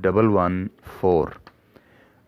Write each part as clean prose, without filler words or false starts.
114।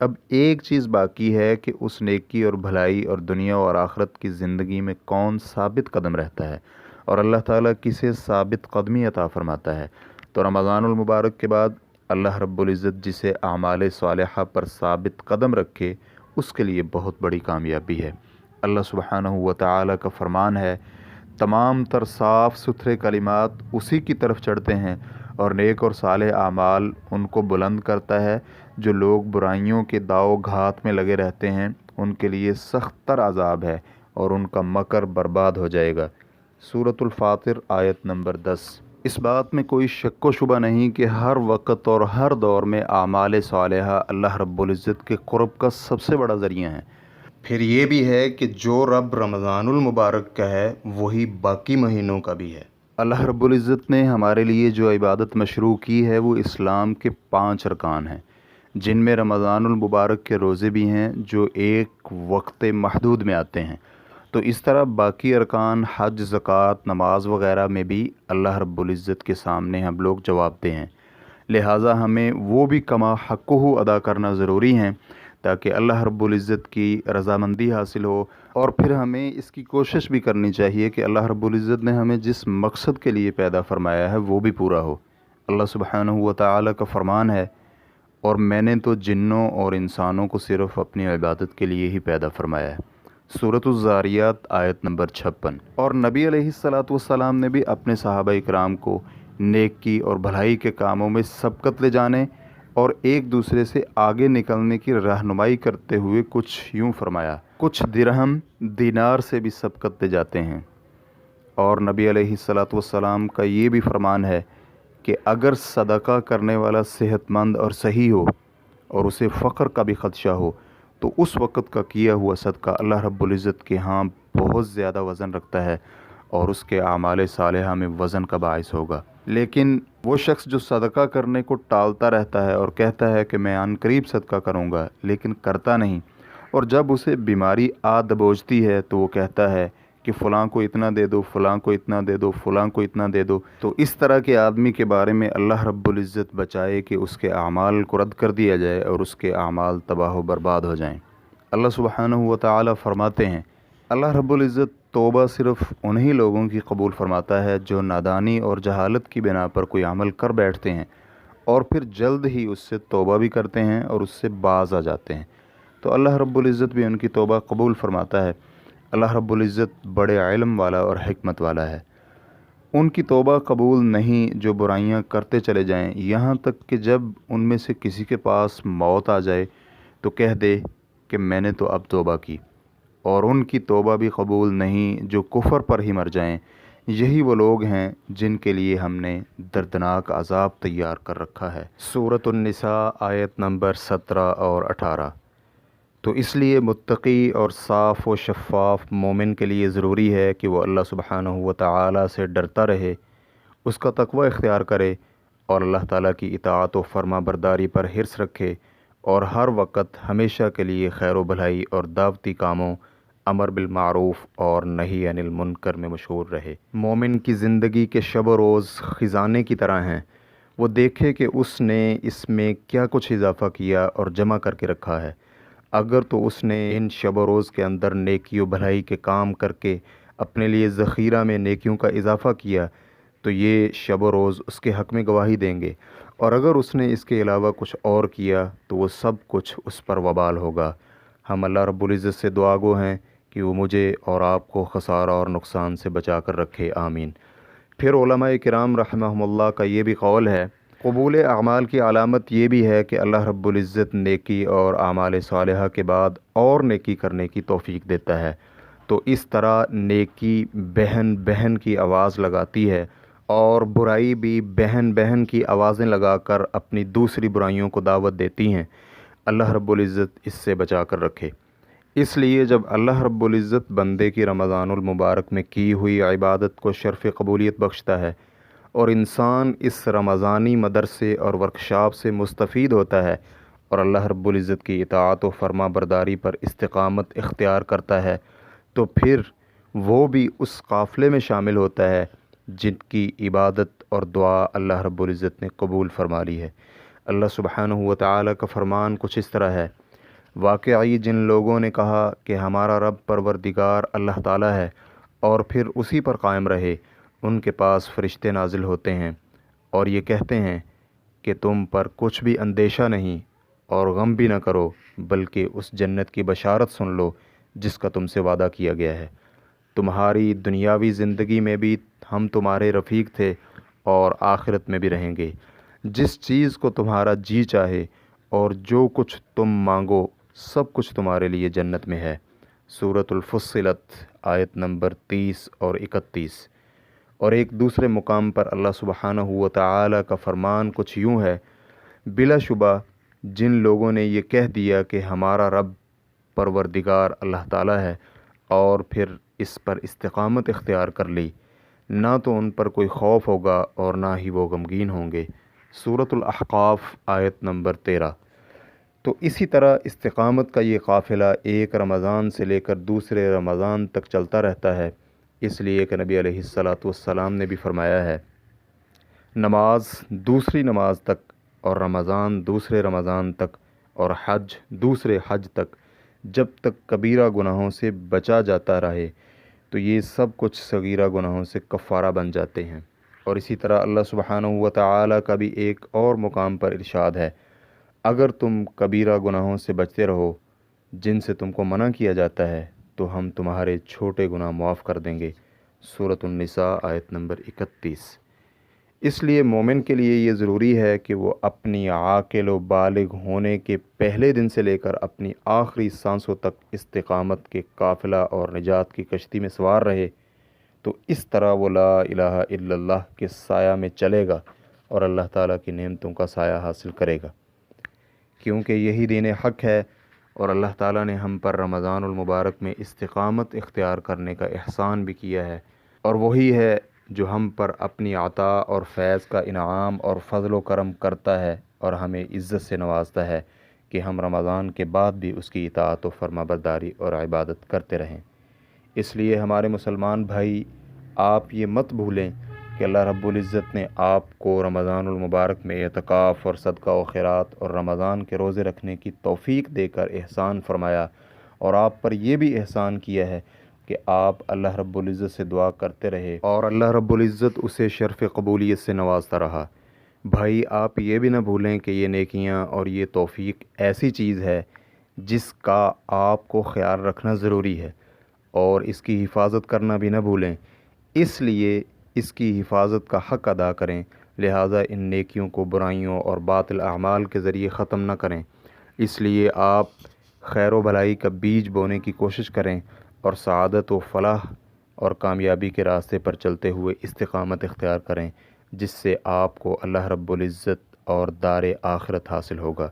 اب ایک چیز باقی ہے کہ اس نیکی اور بھلائی اور دنیا اور آخرت کی زندگی میں کون ثابت قدم رہتا ہے اور اللہ تعالیٰ کسے ثابت قدمی عطا فرماتا ہے۔ تو رمضان المبارک کے بعد اللہ رب العزت جسے اعمال صالحہ پر ثابت قدم رکھے اس کے لیے بہت بڑی کامیابی ہے۔ اللہ سبحانہ و تعالیٰ کا فرمان ہے، تمام تر صاف ستھرے کلمات اسی کی طرف چڑھتے ہیں اور نیک اور صالح اعمال ان کو بلند کرتا ہے۔ جو لوگ برائیوں کے داؤ گھات میں لگے رہتے ہیں ان کے لیے سخت تر عذاب ہے اور ان کا مکر برباد ہو جائے گا۔ سورۃ الفاطر آیت نمبر 10۔ اس بات میں کوئی شک و شبہ نہیں کہ ہر وقت اور ہر دور میں اعمال صالحہ اللہ رب العزت کے قرب کا سب سے بڑا ذریعہ ہیں۔ پھر یہ بھی ہے کہ جو رب رمضان المبارک کا ہے وہی باقی مہینوں کا بھی ہے۔ اللہ رب العزت نے ہمارے لیے جو عبادت مشروع کی ہے وہ اسلام کے 5 ارکان ہیں، جن میں رمضان المبارک کے روزے بھی ہیں جو ایک وقت محدود میں آتے ہیں۔ تو اس طرح باقی ارکان حج، زکوٰۃ، نماز وغیرہ میں بھی اللہ رب العزت کے سامنے ہم لوگ جواب دہ ہیں، لہٰذا ہمیں وہ بھی کما حقہ ادا کرنا ضروری ہیں تاکہ اللہ رب العزت کی رضامندی حاصل ہو۔ اور پھر ہمیں اس کی کوشش بھی کرنی چاہیے کہ اللہ رب العزت نے ہمیں جس مقصد کے لیے پیدا فرمایا ہے وہ بھی پورا ہو۔ اللہ سبحانہ و تعالیٰ کا فرمان ہے، اور میں نے تو جنوں اور انسانوں کو صرف اپنی عبادت کے لیے ہی پیدا فرمایا ہے۔ سورۃ الذاریات آیت نمبر 56۔ اور نبی علیہ الصلاۃ والسلام نے بھی اپنے صحابہ اکرام کو نیکی اور بھلائی کے کاموں میں سبقت لے جانے اور ایک دوسرے سے آگے نکلنے کی رہنمائی کرتے ہوئے کچھ یوں فرمایا، کچھ درہم دینار سے بھی سبقت لے جاتے ہیں۔ اور نبی علیہ الصلاۃ والسلام کا یہ بھی فرمان ہے کہ اگر صدقہ کرنے والا صحت مند اور صحیح ہو اور اسے فقر کا بھی خدشہ ہو تو اس وقت کا کیا ہوا صدقہ اللہ رب العزت کے ہاں بہت زیادہ وزن رکھتا ہے اور اس کے اعمال صالحہ میں وزن کا باعث ہوگا۔ لیکن وہ شخص جو صدقہ کرنے کو ٹالتا رہتا ہے اور کہتا ہے کہ میں عنقریب صدقہ کروں گا لیکن کرتا نہیں، اور جب اسے بیماری آ دبوچتی ہے تو وہ کہتا ہے کہ فلاں کو اتنا دے دو، فلاں کو اتنا دے دو، فلاں کو اتنا دے دو، تو اس طرح کے آدمی کے بارے میں اللہ رب العزت بچائے کہ اس کے اعمال کو رد کر دیا جائے اور اس کے اعمال تباہ و برباد ہو جائیں۔ اللہ سبحانہ و تعالیٰ فرماتے ہیں، اللہ رب العزت توبہ صرف انہی لوگوں کی قبول فرماتا ہے جو نادانی اور جہالت کی بنا پر کوئی عمل کر بیٹھتے ہیں اور پھر جلد ہی اس سے توبہ بھی کرتے ہیں اور اس سے باز آ جاتے ہیں، تو اللہ رب العزت بھی ان کی توبہ قبول فرماتا ہے۔ اللہ رب العزت بڑے علم والا اور حکمت والا ہے۔ ان کی توبہ قبول نہیں جو برائیاں کرتے چلے جائیں، یہاں تک کہ جب ان میں سے کسی کے پاس موت آ جائے تو کہہ دے کہ میں نے تو اب توبہ کی، اور ان کی توبہ بھی قبول نہیں جو کفر پر ہی مر جائیں۔ یہی وہ لوگ ہیں جن کے لیے ہم نے دردناک عذاب تیار کر رکھا ہے۔ سورۃ النساء آیت نمبر 17 اور 18۔ تو اس لیے متقی اور صاف و شفاف مومن کے لیے ضروری ہے کہ وہ اللہ سبحانہ و تعالیٰ سے ڈرتا رہے، اس کا تقوی اختیار کرے اور اللہ تعالیٰ کی اطاعت و فرما برداری پر حرص رکھے، اور ہر وقت ہمیشہ کے لیے خیر و بھلائی اور دعوتی کاموں، امر بالمعروف اور نہی عن المنکر میں مشغول رہے۔ مومن کی زندگی کے شب و روز خزانے کی طرح ہیں، وہ دیکھے کہ اس نے اس میں کیا کچھ اضافہ کیا اور جمع کر کے رکھا ہے۔ اگر تو اس نے ان شب و روز کے اندر نیکی و بھلائی کے کام کر کے اپنے لیے ذخیرہ میں نیکیوں کا اضافہ کیا تو یہ شب و روز اس کے حق میں گواہی دیں گے، اور اگر اس نے اس کے علاوہ کچھ اور کیا تو وہ سب کچھ اس پر وبال ہوگا۔ ہم اللہ رب العزت سے دعا گو ہیں کہ وہ مجھے اور آپ کو خسارہ اور نقصان سے بچا کر رکھے، آمین۔ پھر علماء کرام رحمہم اللہ کا یہ بھی قول ہے، قبول اعمال کی علامت یہ بھی ہے کہ اللہ رب العزت نیکی اور اعمال صالحہ کے بعد اور نیکی کرنے کی توفیق دیتا ہے، تو اس طرح نیکی بہن بہن کی آواز لگاتی ہے اور برائی بھی بہن بہن کی آوازیں لگا کر اپنی دوسری برائیوں کو دعوت دیتی ہیں۔ اللہ رب العزت اس سے بچا کر رکھے۔ اس لیے جب اللہ رب العزت بندے کی رمضان المبارک میں کی ہوئی عبادت کو شرف قبولیت بخشتا ہے اور انسان اس رمضانی مدرسے اور ورکشاپ سے مستفید ہوتا ہے اور اللہ رب العزت کی اطاعت و فرما برداری پر استقامت اختیار کرتا ہے، تو پھر وہ بھی اس قافلے میں شامل ہوتا ہے جن کی عبادت اور دعا اللہ رب العزت نے قبول فرما لی ہے۔ اللہ سبحانہ و تعالیٰ کا فرمان کچھ اس طرح ہے، واقعی جن لوگوں نے کہا کہ ہمارا رب پروردگار اللہ تعالیٰ ہے اور پھر اسی پر قائم رہے، ان کے پاس فرشتے نازل ہوتے ہیں اور یہ کہتے ہیں کہ تم پر کچھ بھی اندیشہ نہیں اور غم بھی نہ کرو، بلکہ اس جنت کی بشارت سن لو جس کا تم سے وعدہ کیا گیا ہے۔ تمہاری دنیاوی زندگی میں بھی ہم تمہارے رفیق تھے اور آخرت میں بھی رہیں گے۔ جس چیز کو تمہارا جی چاہے اور جو کچھ تم مانگو سب کچھ تمہارے لیے جنت میں ہے۔ سورۃ الفصلت آیت نمبر 30 اور 31۔ اور ایک دوسرے مقام پر اللہ سبحانہ و تعالی کا فرمان کچھ یوں ہے، بلا شبہ جن لوگوں نے یہ کہہ دیا کہ ہمارا رب پروردگار اللہ تعالیٰ ہے اور پھر اس پر استقامت اختیار کر لی، نہ تو ان پر کوئی خوف ہوگا اور نہ ہی وہ غمگین ہوں گے۔ سورۃ الاحقاف آیت نمبر 13۔ تو اسی طرح استقامت کا یہ قافلہ ایک رمضان سے لے کر دوسرے رمضان تک چلتا رہتا ہے، اس لیے کہ نبی علیہ الصلاۃ نے بھی فرمایا ہے، نماز دوسری نماز تک اور رمضان دوسرے رمضان تک اور حج دوسرے حج تک، جب تک کبیرہ گناہوں سے بچا جاتا رہے تو یہ سب کچھ صغیرہ گناہوں سے کفارہ بن جاتے ہیں۔ اور اسی طرح اللہ سبحانہ و تعالی کا بھی ایک اور مقام پر ارشاد ہے، اگر تم کبیرہ گناہوں سے بچتے رہو جن سے تم کو منع کیا جاتا ہے تو ہم تمہارے چھوٹے گناہ معاف کر دیں گے۔ سورۃ النساء آیت نمبر 31۔ اس لیے مومن کے لیے یہ ضروری ہے کہ وہ اپنی عاقل و بالغ ہونے کے پہلے دن سے لے کر اپنی آخری سانسوں تک استقامت کے قافلہ اور نجات کی کشتی میں سوار رہے، تو اس طرح وہ لا الہ الا اللہ کے سایہ میں چلے گا اور اللہ تعالیٰ کی نعمتوں کا سایہ حاصل کرے گا، کیونکہ یہی دین حق ہے۔ اور اللہ تعالیٰ نے ہم پر رمضان المبارک میں استقامت اختیار کرنے کا احسان بھی کیا ہے، اور وہی ہے جو ہم پر اپنی عطا اور فیض کا انعام اور فضل و کرم کرتا ہے اور ہمیں عزت سے نوازتا ہے کہ ہم رمضان کے بعد بھی اس کی اطاعت و فرما برداری اور عبادت کرتے رہیں۔ اس لیے ہمارے مسلمان بھائی، آپ یہ مت بھولیں کہ اللہ رب العزت نے آپ کو رمضان المبارک میں اعتکاف اور صدقہ و خیرات اور رمضان کے روزے رکھنے کی توفیق دے کر احسان فرمایا، اور آپ پر یہ بھی احسان کیا ہے کہ آپ اللہ رب العزت سے دعا کرتے رہے اور اللہ رب العزت اسے شرف قبولیت سے نوازتا رہا۔ بھائی، آپ یہ بھی نہ بھولیں کہ یہ نیکیاں اور یہ توفیق ایسی چیز ہے جس کا آپ کو خیال رکھنا ضروری ہے اور اس کی حفاظت کرنا بھی نہ بھولیں۔ اس لیے اس کی حفاظت کا حق ادا کریں، لہٰذا ان نیکیوں کو برائیوں اور باطل اعمال کے ذریعے ختم نہ کریں۔ اس لیے آپ خیر و بھلائی کا بیج بونے کی کوشش کریں اور سعادت و فلاح اور کامیابی کے راستے پر چلتے ہوئے استقامت اختیار کریں، جس سے آپ کو اللہ رب العزت اور دار آخرت حاصل ہوگا۔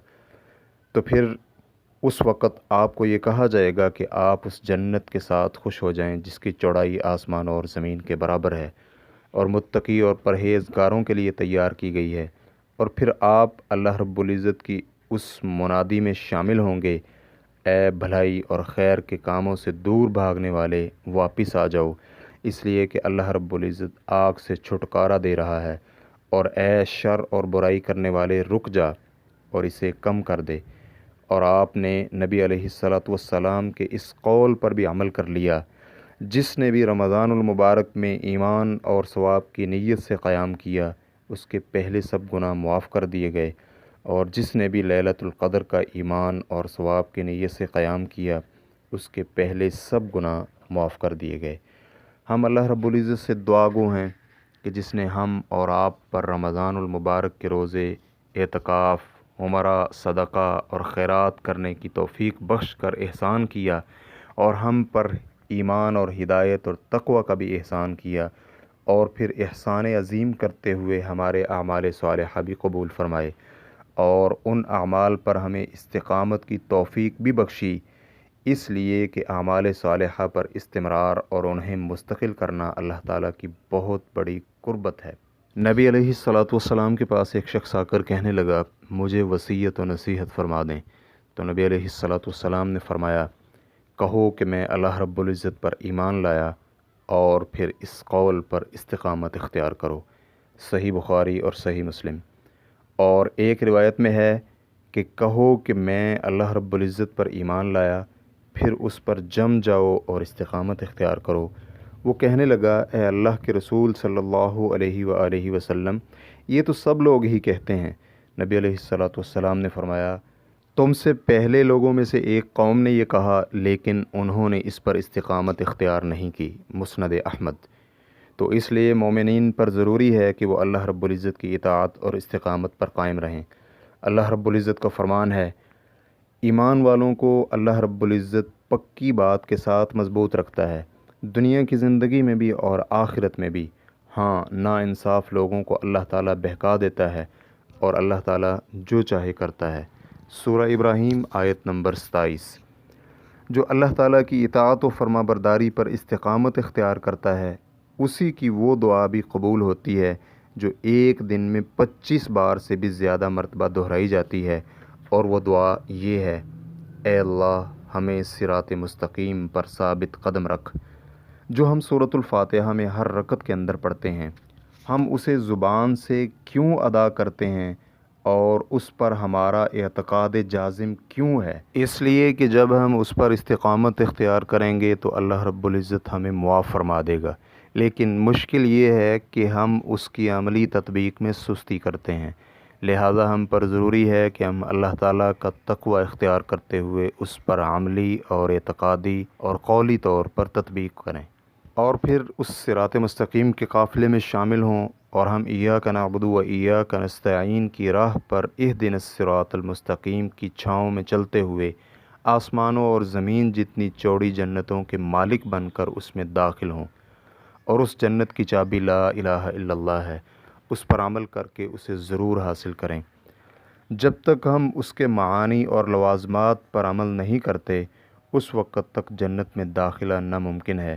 تو پھر اس وقت آپ کو یہ کہا جائے گا کہ آپ اس جنت کے ساتھ خوش ہو جائیں جس کی چوڑائی آسمان اور زمین کے برابر ہے اور متقی اور پرہیزگاروں کے لیے تیار کی گئی ہے۔ اور پھر آپ اللہ رب العزت کی اس منادی میں شامل ہوں گے، اے بھلائی اور خیر کے کاموں سے دور بھاگنے والے، واپس آ جاؤ، اس لیے کہ اللہ رب العزت آگ سے چھٹکارا دے رہا ہے، اور اے شر اور برائی کرنے والے، رک جا اور اسے کم کر دے۔ اور آپ نے نبی علیہ السلام کے اس قول پر بھی عمل کر لیا، جس نے بھی رمضان المبارک میں ایمان اور ثواب کی نیت سے قیام کیا اس کے پہلے سب گناہ معاف کر دیے گئے، اور جس نے بھی لیلۃ القدر کا ایمان اور ثواب کی نیت سے قیام کیا اس کے پہلے سب گناہ معاف کر دیے گئے۔ ہم اللہ رب العزت سے دعا گو ہیں کہ جس نے ہم اور آپ پر رمضان المبارک کے روزے، اعتکاف، عمرہ، صدقہ اور خیرات کرنے کی توفیق بخش کر احسان کیا، اور ہم پر ایمان اور ہدایت اور تقوی کا بھی احسان کیا، اور پھر احسان عظیم کرتے ہوئے ہمارے اعمال صالحہ بھی قبول فرمائے، اور ان اعمال پر ہمیں استقامت کی توفیق بھی بخشی، اس لیے کہ اعمال صالحہ پر استمرار اور انہیں مستقل کرنا اللہ تعالیٰ کی بہت بڑی قربت ہے۔ نبی علیہ السلام کے پاس ایک شخص آ کر کہنے لگا، مجھے وصیت و نصیحت فرما دیں۔ تو نبی علیہ السلام نے فرمایا، کہو کہ میں اللہ رب العزت پر ایمان لایا، اور پھر اس قول پر استقامت اختیار کرو۔ صحیح بخاری اور صحیح مسلم۔ اور ایک روایت میں ہے کہ کہو کہ میں اللہ رب العزت پر ایمان لایا، پھر اس پر جم جاؤ اور استقامت اختیار کرو۔ وہ کہنے لگا، اے اللہ کے رسول صلی اللہ علیہ وآلہ وسلم، یہ تو سب لوگ ہی کہتے ہیں۔ نبی علیہ الصلوۃ والسلام نے فرمایا، تم سے پہلے لوگوں میں سے ایک قوم نے یہ کہا، لیکن انہوں نے اس پر استقامت اختیار نہیں کی۔ مسند احمد۔ تو اس لیے مومنین پر ضروری ہے کہ وہ اللہ رب العزت کی اطاعت اور استقامت پر قائم رہیں۔ اللہ رب العزت کا فرمان ہے، ایمان والوں کو اللہ رب العزت پکی بات کے ساتھ مضبوط رکھتا ہے، دنیا کی زندگی میں بھی اور آخرت میں بھی۔ ہاں، ناانصاف لوگوں کو اللہ تعالیٰ بہکا دیتا ہے اور اللہ تعالیٰ جو چاہے کرتا ہے۔ سورہ ابراہیم آیت نمبر 27۔ جو اللہ تعالیٰ کی اطاعت و فرما برداری پر استقامت اختیار کرتا ہے، اسی کی وہ دعا بھی قبول ہوتی ہے جو ایک دن میں 25 بار سے بھی زیادہ مرتبہ دہرائی جاتی ہے، اور وہ دعا یہ ہے، اے اللہ ہمیں صراط مستقیم پر ثابت قدم رکھ، جو ہم سورۃ الفاتحہ میں ہر رکعت کے اندر پڑھتے ہیں۔ ہم اسے زبان سے کیوں ادا کرتے ہیں اور اس پر ہمارا اعتقاد جازم کیوں ہے؟ اس لیے کہ جب ہم اس پر استقامت اختیار کریں گے تو اللہ رب العزت ہمیں معاف فرما دے گا، لیکن مشکل یہ ہے کہ ہم اس کی عملی تطبیق میں سستی کرتے ہیں۔ لہٰذا ہم پر ضروری ہے کہ ہم اللہ تعالیٰ کا تقوی اختیار کرتے ہوئے اس پر عملی اور اعتقادی اور قولی طور پر تطبیق کریں، اور پھر اس صراط مستقیم کے قافلے میں شامل ہوں، اور ہم ایاک نعبد و ایاک نستعین کی راہ پر اہدنا الصراط المستقیم کی چھاؤں میں چلتے ہوئے آسمانوں اور زمین جتنی چوڑی جنتوں کے مالک بن کر اس میں داخل ہوں۔ اور اس جنت کی چابی لا الہ الا اللہ ہے، اس پر عمل کر کے اسے ضرور حاصل کریں۔ جب تک ہم اس کے معانی اور لوازمات پر عمل نہیں کرتے، اس وقت تک جنت میں داخلہ ناممکن ہے۔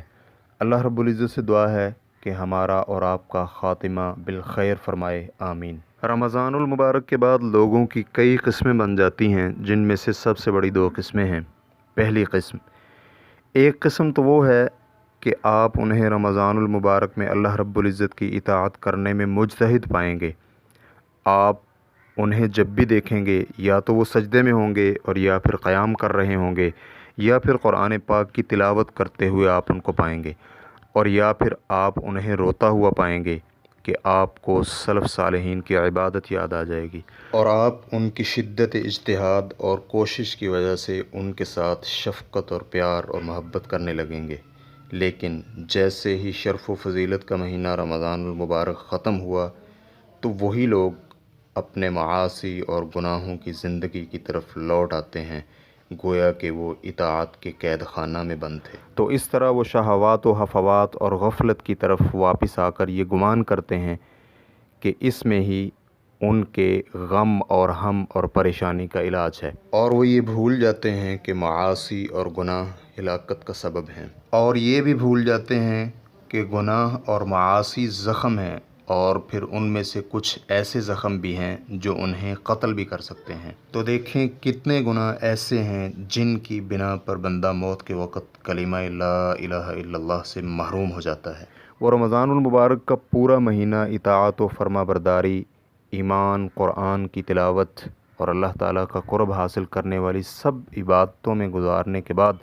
اللہ رب العزت سے دعا ہے کہ ہمارا اور آپ کا خاتمہ بالخیر فرمائے، آمین۔ رمضان المبارک کے بعد لوگوں کی کئی قسمیں بن جاتی ہیں، جن میں سے سب سے بڑی 2 قسمیں ہیں۔ پہلی قسم، ایک قسم تو وہ ہے کہ آپ انہیں رمضان المبارک میں اللہ رب العزت کی اطاعت کرنے میں مجتہد پائیں گے۔ آپ انہیں جب بھی دیکھیں گے، یا تو وہ سجدے میں ہوں گے اور یا پھر قیام کر رہے ہوں گے، یا پھر قرآن پاک کی تلاوت کرتے ہوئے آپ ان کو پائیں گے، اور یا پھر آپ انہیں روتا ہوا پائیں گے کہ آپ کو سلف صالحین کی عبادت یاد آ جائے گی، اور آپ ان کی شدت اجتہاد اور کوشش کی وجہ سے ان کے ساتھ شفقت اور پیار اور محبت کرنے لگیں گے۔ لیکن جیسے ہی شرف و فضیلت کا مہینہ رمضان المبارک ختم ہوا، تو وہی لوگ اپنے معاصی اور گناہوں کی زندگی کی طرف لوٹ آتے ہیں، گویا کہ وہ اطاعت کے قید خانہ میں بند تھے۔ تو اس طرح وہ شہوات و ہفوات اور غفلت کی طرف واپس آ کر یہ گمان کرتے ہیں کہ اس میں ہی ان کے غم اور ہم اور پریشانی کا علاج ہے، اور وہ یہ بھول جاتے ہیں کہ معاصی اور گناہ ہلاکت کا سبب ہیں، اور یہ بھی بھول جاتے ہیں کہ گناہ اور معاصی زخم ہیں، اور پھر ان میں سے کچھ ایسے زخم بھی ہیں جو انہیں قتل بھی کر سکتے ہیں۔ تو دیکھیں کتنے گناہ ایسے ہیں جن کی بنا پر بندہ موت کے وقت کلمہ لا الہ الا اللہ سے محروم ہو جاتا ہے۔ وہ رمضان المبارک کا پورا مہینہ اطاعت و فرما برداری، ایمان، قرآن کی تلاوت اور اللہ تعالیٰ کا قرب حاصل کرنے والی سب عبادتوں میں گزارنے کے بعد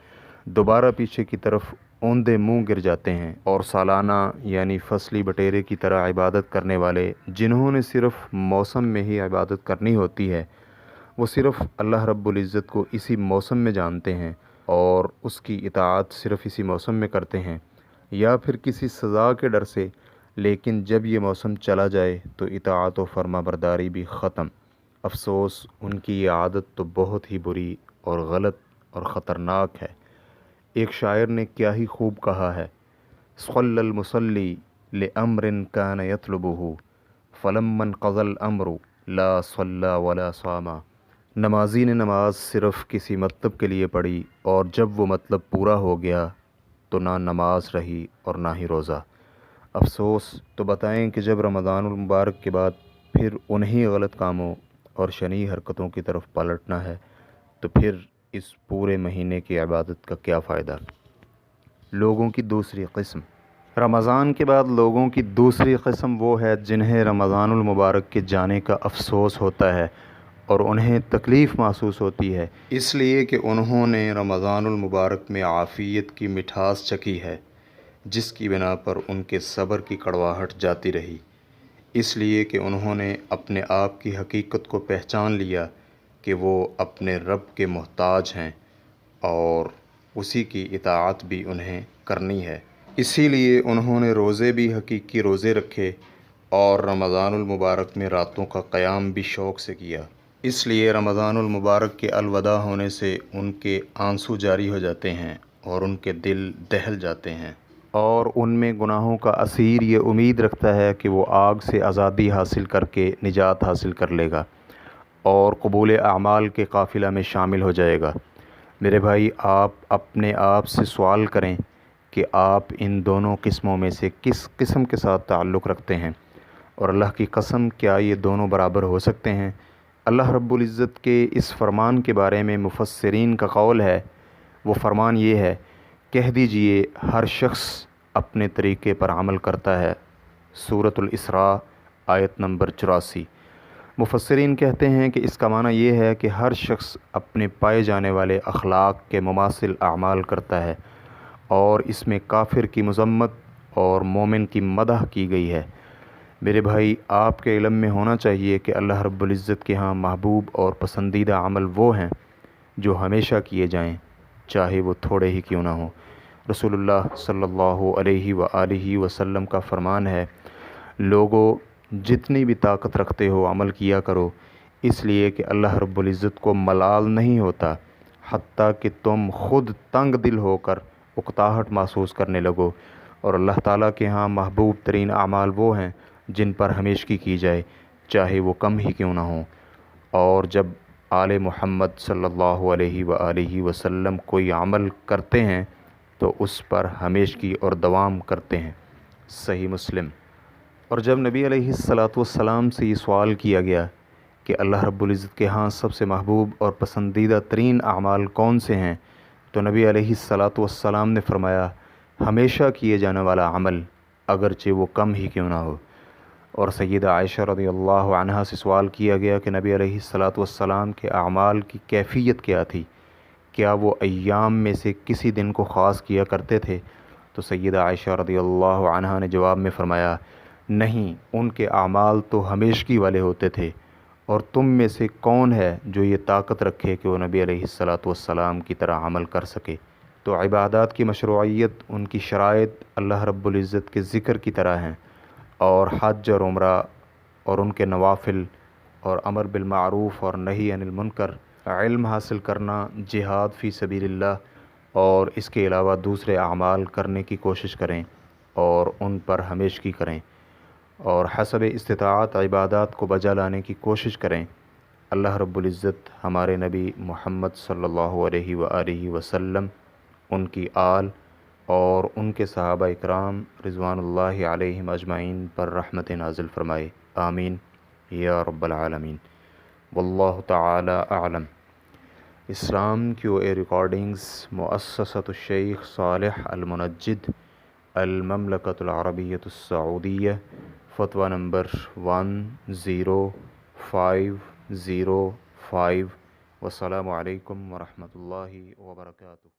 دوبارہ پیچھے کی طرف اوندے منہ گر جاتے ہیں، اور سالانہ یعنی فصلی بٹیرے کی طرح عبادت کرنے والے، جنہوں نے صرف موسم میں ہی عبادت کرنی ہوتی ہے، وہ صرف اللہ رب العزت کو اسی موسم میں جانتے ہیں اور اس کی اطاعت صرف اسی موسم میں کرتے ہیں، یا پھر کسی سزا کے ڈر سے۔ لیکن جب یہ موسم چلا جائے تو اطاعت و فرما برداری بھی ختم۔ افسوس، ان کی یہ عادت تو بہت ہی بری اور غلط اور خطرناک ہے۔ ایک شاعر نے کیا ہی خوب کہا ہے، صلی المصلی لامر کان یطلبہ فلما انقضى الامر لا صلی ولا صام۔ نمازی نے نماز صرف کسی مطلب کے لیے پڑھی، اور جب وہ مطلب پورا ہو گیا تو نہ نماز رہی اور نہ ہی روزہ۔ افسوس، تو بتائیں کہ جب رمضان المبارک کے بعد پھر انہی غلط کاموں اور شنیع حرکتوں کی طرف پلٹنا ہے، تو پھر اس پورے مہینے کی عبادت کا کیا فائدہ؟ لوگوں کی دوسری قسم۔ رمضان کے بعد لوگوں کی دوسری قسم وہ ہے جنہیں رمضان المبارک کے جانے کا افسوس ہوتا ہے، اور انہیں تکلیف محسوس ہوتی ہے، اس لیے کہ انہوں نے رمضان المبارک میں عافیت کی مٹھاس چکھی ہے، جس کی بنا پر ان کے صبر کی کڑواہٹ جاتی رہی، اس لیے کہ انہوں نے اپنے آپ کی حقیقت کو پہچان لیا کہ وہ اپنے رب کے محتاج ہیں اور اسی کی اطاعت بھی انہیں کرنی ہے۔ اسی لیے انہوں نے روزے بھی حقیقی روزے رکھے اور رمضان المبارک میں راتوں کا قیام بھی شوق سے کیا۔ اس لیے رمضان المبارک کے الوداع ہونے سے ان کے آنسو جاری ہو جاتے ہیں اور ان کے دل دہل جاتے ہیں، اور ان میں گناہوں کا اسیر یہ امید رکھتا ہے کہ وہ آگ سے آزادی حاصل کر کے نجات حاصل کر لے گا اور قبول اعمال کے قافلہ میں شامل ہو جائے گا۔ میرے بھائی، آپ اپنے آپ سے سوال کریں کہ آپ ان دونوں قسموں میں سے کس قسم کے ساتھ تعلق رکھتے ہیں، اور اللہ کی قسم کیا یہ دونوں برابر ہو سکتے ہیں؟ اللہ رب العزت کے اس فرمان کے بارے میں مفسرین کا قول ہے، وہ فرمان یہ ہے، کہہ دیجئے ہر شخص اپنے طریقے پر عمل کرتا ہے۔ سورۃ الاسراء آیت نمبر 84۔ مفسرین کہتے ہیں کہ اس کا معنی یہ ہے کہ ہر شخص اپنے پائے جانے والے اخلاق کے مماثل اعمال کرتا ہے، اور اس میں کافر کی مذمت اور مومن کی مدح کی گئی ہے۔ میرے بھائی، آپ کے علم میں ہونا چاہیے کہ اللہ رب العزت کے ہاں محبوب اور پسندیدہ عمل وہ ہیں جو ہمیشہ کیے جائیں، چاہے وہ تھوڑے ہی کیوں نہ ہوں۔ رسول اللہ صلی اللہ علیہ وآلہ وسلم کا فرمان ہے، لوگو جتنی بھی طاقت رکھتے ہو عمل کیا کرو، اس لیے کہ اللہ رب العزت کو ملال نہیں ہوتا حتیٰ کہ تم خود تنگ دل ہو کر اکتاہٹ محسوس کرنے لگو، اور اللہ تعالیٰ کے ہاں محبوب ترین اعمال وہ ہیں جن پر ہمیشگی کی جائے، چاہے وہ کم ہی کیوں نہ ہوں۔ اور جب آل محمد صلی اللہ علیہ وآلہ وسلم کوئی عمل کرتے ہیں تو اس پر ہمیشگی اور دوام کرتے ہیں۔ صحیح مسلم۔ اور جب نبی علیہ السلام سے یہ سوال کیا گیا کہ اللہ رب العزت کے ہاں سب سے محبوب اور پسندیدہ ترین اعمال کون سے ہیں، تو نبی علیہ السلام نے فرمایا، ہمیشہ کیے جانے والا عمل اگرچہ وہ کم ہی کیوں نہ ہو۔ اور سیدہ عائشہ رضی اللہ عنہا سے سوال کیا گیا کہ نبی علیہ السلام کے اعمال کی کیفیت کیا تھی، کیا وہ ایام میں سے کسی دن کو خاص کیا کرتے تھے؟ تو سیدہ عائشہ رضی اللہ عنہا نے جواب میں فرمایا، نہیں، ان کے اعمال تو ہمیشگی والے ہوتے تھے، اور تم میں سے کون ہے جو یہ طاقت رکھے کہ وہ نبی علیہ السلام کی طرح عمل کر سکے؟ تو عبادات کی مشروعیت، ان کی شرائط اللہ رب العزت کے ذکر کی طرح ہیں، اور حج اور عمرہ اور ان کے نوافل اور امر بالمعروف اور نہی عن المنکر، علم حاصل کرنا، جہاد فی سبیل اللہ، اور اس کے علاوہ دوسرے اعمال کرنے کی کوشش کریں اور ان پر ہمیشگی کریں، اور حسب استطاعت عبادات کو بجا لانے کی کوشش کریں۔ اللہ رب العزت ہمارے نبی محمد صلی اللہ علیہ وآلہ وسلم، ان کی آل اور ان کے صحابہ اکرام رضوان اللہ علیہم اجمعین پر رحمت نازل فرمائے، آمین یا رب العالمین۔ واللہ تعالی اعلم۔ اسلام کیو اے ریکارڈنگز، مؤسسۃ الشیخ صالح المنجد، المملکۃ العربیۃ السعودیہ، فتویٰ نمبر 10505۔ والسلام علیکم ورحمۃ اللہ وبرکاتہ۔